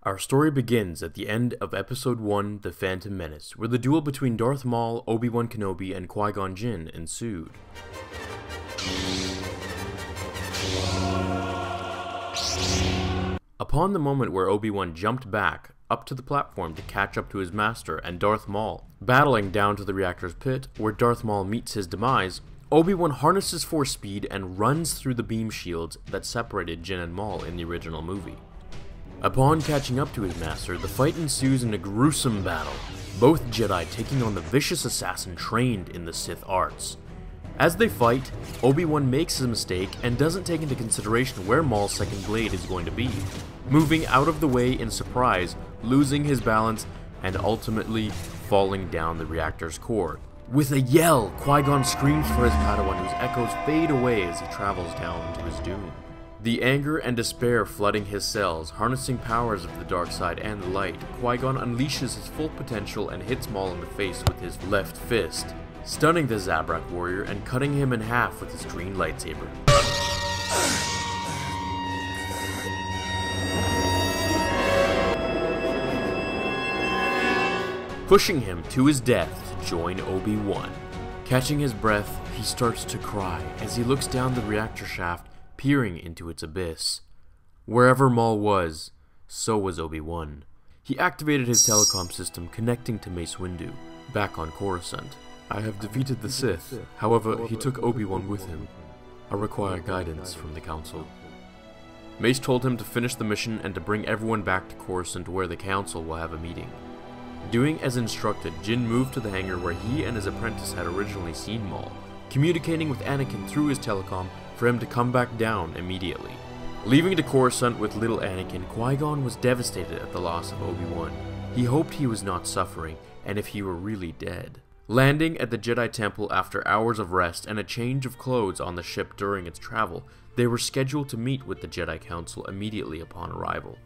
Our story begins at the end of Episode 1, The Phantom Menace, where the duel between Darth Maul, Obi-Wan Kenobi, and Qui Gon Jinn ensued. Upon the moment where Obi-Wan jumped back up to the platform to catch up to his master and Darth Maul, battling down to the reactor's pit, where Darth Maul meets his demise, Obi-Wan harnesses force speed and runs through the beam shields that separated Jinn and Maul in the original movie. Upon catching up to his master, the fight ensues in a gruesome battle, both Jedi taking on the vicious assassin trained in the Sith arts. As they fight, Obi-Wan makes a mistake and doesn't take into consideration where Maul's second blade is going to be, moving out of the way in surprise, losing his balance, and ultimately falling down the reactor's core. With a yell, Qui-Gon screams for his Padawan, whose echoes fade away as he travels down to his doom. The anger and despair flooding his cells, harnessing powers of the dark side and the light, Qui-Gon unleashes his full potential and hits Maul in the face with his left fist, stunning the Zabrak warrior and cutting him in half with his green lightsaber. Pushing him to his death to join Obi-Wan. Catching his breath, he starts to cry as he looks down the reactor shaft, peering into its abyss. Wherever Maul was, so was Obi-Wan. He activated his telecom system connecting to Mace Windu, back on Coruscant. I have defeated the Sith, however, he took Obi-Wan with him. I require guidance from the Council. Mace told him to finish the mission and to bring everyone back to Coruscant where the Council will have a meeting. Doing as instructed, Jinn moved to the hangar where he and his apprentice had originally seen Maul, communicating with Anakin through his telecom for him to come back down immediately. Leaving to Coruscant with little Anakin, Qui-Gon was devastated at the loss of Obi-Wan. He hoped he was not suffering, and if he were really dead. Landing at the Jedi Temple after hours of rest and a change of clothes on the ship during its travel, they were scheduled to meet with the Jedi Council immediately upon arrival.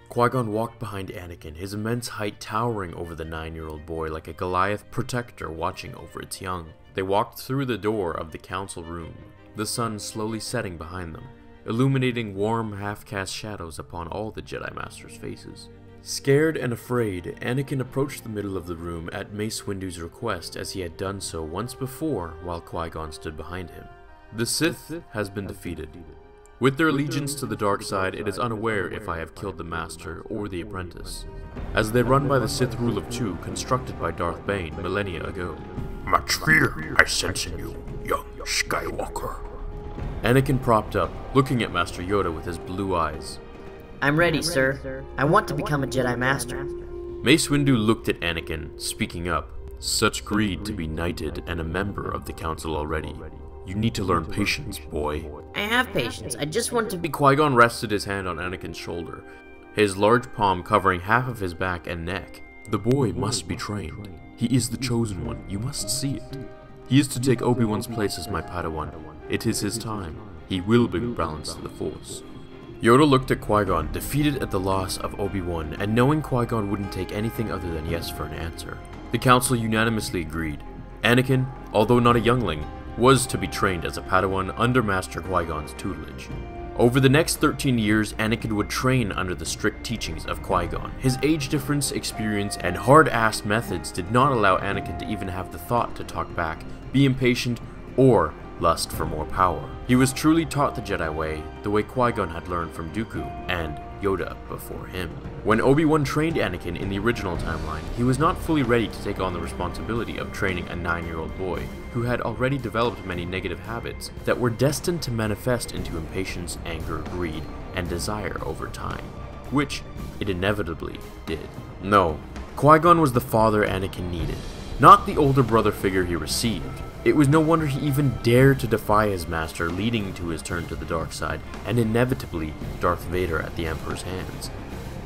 Qui-Gon walked behind Anakin, his immense height towering over the 9-year-old boy like a Goliath protector watching over its young. They walked through the door of the council room, the sun slowly setting behind them, illuminating warm, half-cast shadows upon all the Jedi Masters' faces. Scared and afraid, Anakin approached the middle of the room at Mace Windu's request as he had done so once before while Qui-Gon stood behind him. The Sith has been defeated. With their allegiance to the dark side, it is unaware if I have killed the Master or the apprentice, as they run by the Sith Rule of Two constructed by Darth Bane millennia ago. Much fear I sense in you, young Skywalker. Anakin propped up, looking at Master Yoda with his blue eyes. I'm ready, sir. I want to become a Jedi Master. Mace Windu looked at Anakin, speaking up. Such greed to be knighted and a member of the Council already. You need to learn patience, boy. I have patience. I just want to be... Qui-Gon rested his hand on Anakin's shoulder, his large palm covering half of his back and neck. The boy must be trained. He is the chosen one. You must see it. He is to take Obi-Wan's place as my Padawan. It is his time. He will bring balance to the Force. Yoda looked at Qui-Gon, defeated at the loss of Obi-Wan, and knowing Qui-Gon wouldn't take anything other than yes for an answer. The Council unanimously agreed. Anakin, although not a youngling, was to be trained as a Padawan under Master Qui-Gon's tutelage. Over the next 13 years, Anakin would train under the strict teachings of Qui-Gon. His age difference, experience, and hard-assed methods did not allow Anakin to even have the thought to talk back, be impatient, or lust for more power. He was truly taught the Jedi way, the way Qui-Gon had learned from Dooku and Yoda before him. When Obi-Wan trained Anakin in the original timeline, he was not fully ready to take on the responsibility of training a 9-year-old boy who had already developed many negative habits that were destined to manifest into impatience, anger, greed, and desire over time, which it inevitably did. No, Qui-Gon was the father Anakin needed, not the older brother figure he received. It was no wonder he even dared to defy his master, leading to his turn to the dark side, and inevitably Darth Vader at the Emperor's hands.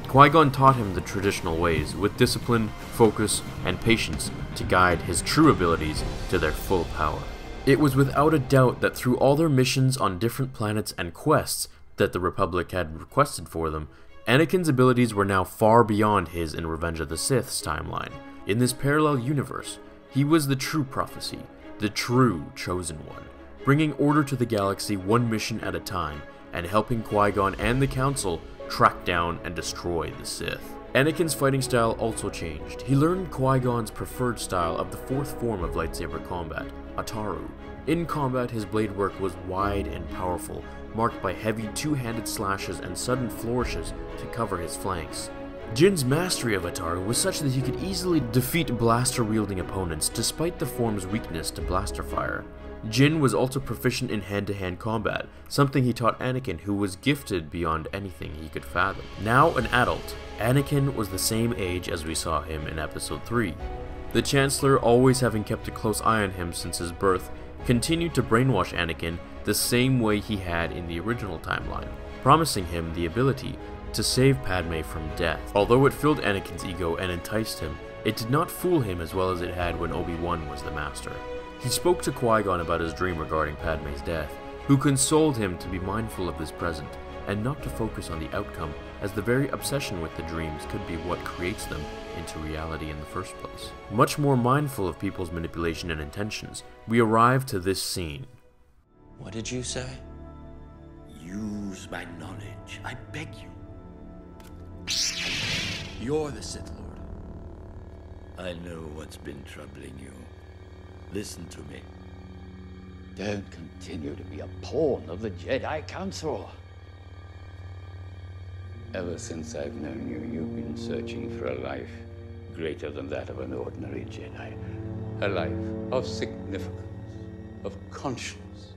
Qui-Gon taught him the traditional ways, with discipline, focus, and patience to guide his true abilities to their full power. It was without a doubt that through all their missions on different planets and quests that the Republic had requested for them, Anakin's abilities were now far beyond his in Revenge of the Sith's timeline. In this parallel universe, he was the true prophecy, the true chosen one, bringing order to the galaxy one mission at a time, and helping Qui-Gon and the Council track down and destroy the Sith. Anakin's fighting style also changed. He learned Qui-Gon's preferred style of the fourth form of lightsaber combat, Ataru. In combat, his blade work was wide and powerful, marked by heavy two-handed slashes and sudden flourishes to cover his flanks. Jinn's mastery of Ataru was such that he could easily defeat blaster-wielding opponents despite the form's weakness to blaster fire. Jinn was also proficient in hand-to-hand combat, something he taught Anakin, who was gifted beyond anything he could fathom. Now an adult, Anakin was the same age as we saw him in Episode 3. The Chancellor, always having kept a close eye on him since his birth, continued to brainwash Anakin the same way he had in the original timeline, promising him the ability to save Padme from death. Although it filled Anakin's ego and enticed him, it did not fool him as well as it had when Obi-Wan was the master. He spoke to Qui-Gon about his dream regarding Padme's death, who consoled him to be mindful of this present and not to focus on the outcome, as the very obsession with the dreams could be what creates them into reality in the first place. Much more mindful of people's manipulation and intentions, we arrive to this scene. What did you say? Use my knowledge, I beg you. You're the Sith Lord. I know what's been troubling you. Listen to me. Don't continue to be a pawn of the Jedi Council. Ever since I've known you, you've been searching for a life greater than that of an ordinary Jedi. A life of significance, of conscience.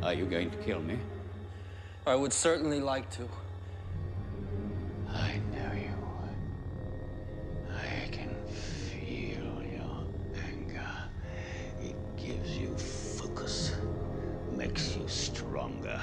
Are you going to kill me? I would certainly like to. I know you would. I can feel your anger. It gives you focus, makes you stronger.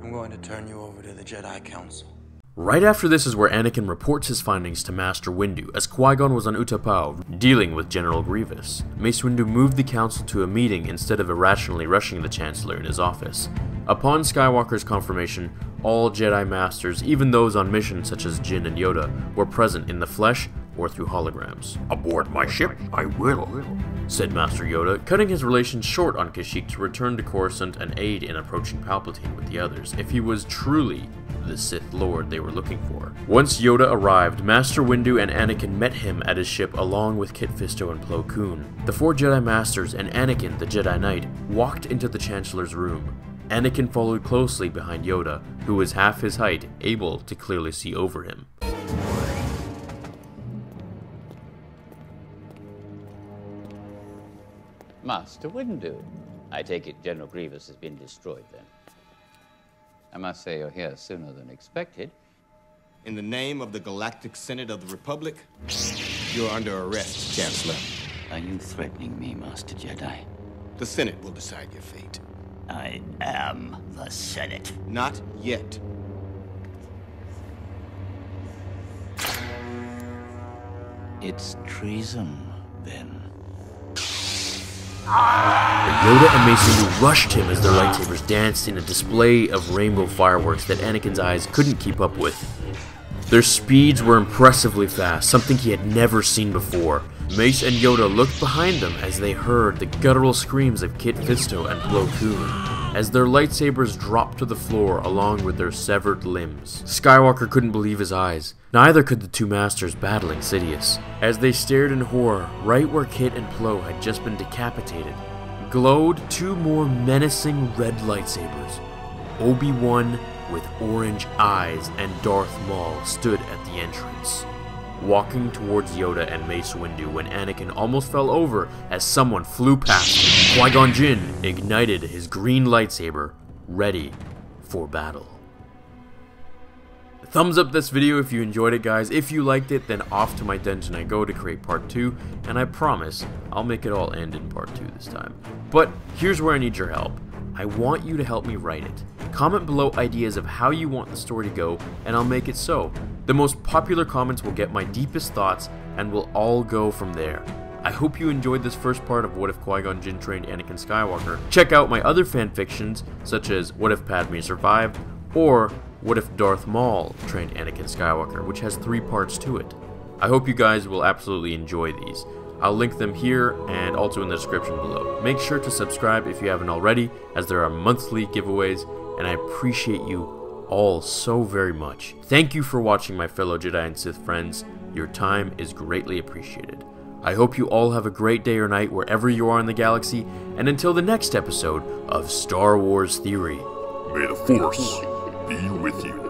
I'm going to turn you over to the Jedi Council. Right after this is where Anakin reports his findings to Master Windu, as Qui-Gon was on Utapau, dealing with General Grievous. Mace Windu moved the council to a meeting instead of irrationally rushing the Chancellor in his office. Upon Skywalker's confirmation, all Jedi Masters, even those on missions such as Jinn and Yoda, were present in the flesh or through holograms. Aboard my ship, I will, said Master Yoda, cutting his relations short on Kashyyyk to return to Coruscant and aid in approaching Palpatine with the others, if he was truly the Sith Lord they were looking for. Once Yoda arrived, Master Windu and Anakin met him at his ship along with Kit Fisto and Plo Koon. The four Jedi Masters and Anakin, the Jedi Knight, walked into the Chancellor's room. Anakin followed closely behind Yoda, who was half his height, able to clearly see over him. Master Windu. I take it General Grievous has been destroyed then. I must say you're here sooner than expected. In the name of the Galactic Senate of the Republic, you're under arrest, Chancellor. Are you threatening me, Master Jedi? The Senate will decide your fate. I am the Senate. Not yet. It's treason, then. Yoda and Mace Windu rushed him as their lightsabers danced in a display of rainbow fireworks that Anakin's eyes couldn't keep up with. Their speeds were impressively fast, something he had never seen before. Mace and Yoda looked behind them as they heard the guttural screams of Kit Fisto and Plo Koon, as their lightsabers dropped to the floor along with their severed limbs. Skywalker couldn't believe his eyes. Neither could the two masters battling Sidious. As they stared in horror, right where Kit and Plo had just been decapitated, glowed two more menacing red lightsabers. Obi-Wan with orange eyes and Darth Maul stood at the entrance, walking towards Yoda and Mace Windu when Anakin almost fell over as someone flew past him. Qui Gon Jinn ignited his green lightsaber, ready for battle. Thumbs up this video if you enjoyed it, guys. If you liked it, then off to my dungeon I go to create part 2, and I promise I'll make it all end in part 2 this time. But here's where I need your help. I want you to help me write it. Comment below ideas of how you want the story to go, and I'll make it so. The most popular comments will get my deepest thoughts, and we'll all go from there. I hope you enjoyed this first part of What If Qui Gon Jinn Trained Anakin Skywalker. Check out my other fanfictions, such as What If Padme Survived, or What If Darth Maul Trained Anakin Skywalker, which has 3 parts to it. I hope you guys will absolutely enjoy these. I'll link them here and also in the description below. Make sure to subscribe if you haven't already, as there are monthly giveaways, and I appreciate you all so very much. Thank you for watching, my fellow Jedi and Sith friends. Your time is greatly appreciated. I hope you all have a great day or night wherever you are in the galaxy, and until the next episode of Star Wars Theory. May the Force be with you.